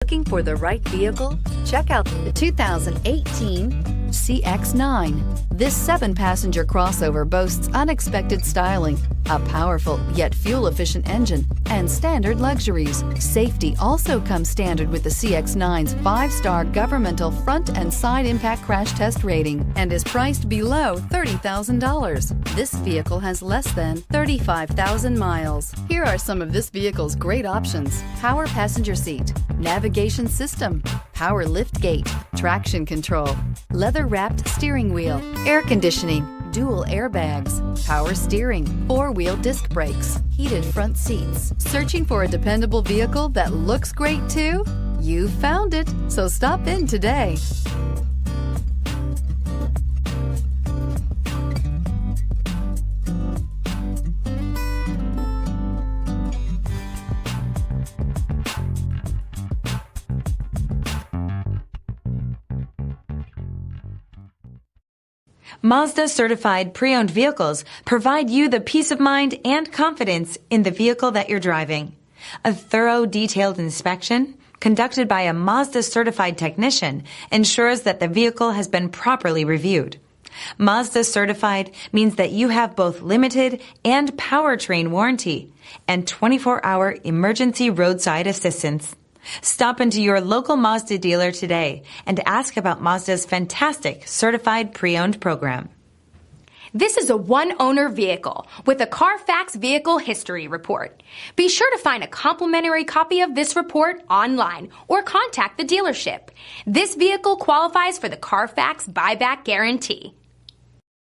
Looking for the right vehicle? Check out the 2018 CX-9. This 7-passenger crossover boasts unexpected styling, a powerful yet fuel-efficient engine, and standard luxuries. Safety also comes standard with the CX-9's 5-star governmental front and side impact crash test rating and is priced below $30,000. This vehicle has less than 35,000 miles. Here are some of this vehicle's great options: power passenger seat, navigation system, power lift gate, traction control, leather-wrapped steering wheel, air conditioning, dual airbags, power steering, 4-wheel disc brakes, heated front seats. Searching for a dependable vehicle that looks great too? You found it, so stop in today. Mazda certified pre-owned vehicles provide you the peace of mind and confidence in the vehicle that you're driving. A thorough, detailed inspection conducted by a Mazda certified technician ensures that the vehicle has been properly reviewed. Mazda certified means that you have both limited and powertrain warranty and 24-hour emergency roadside assistance. Stop into your local Mazda dealer today and ask about Mazda's fantastic certified pre-owned program. This is a one-owner vehicle with a Carfax Vehicle History Report. Be sure to find a complimentary copy of this report online or contact the dealership. This vehicle qualifies for the Carfax Buyback Guarantee.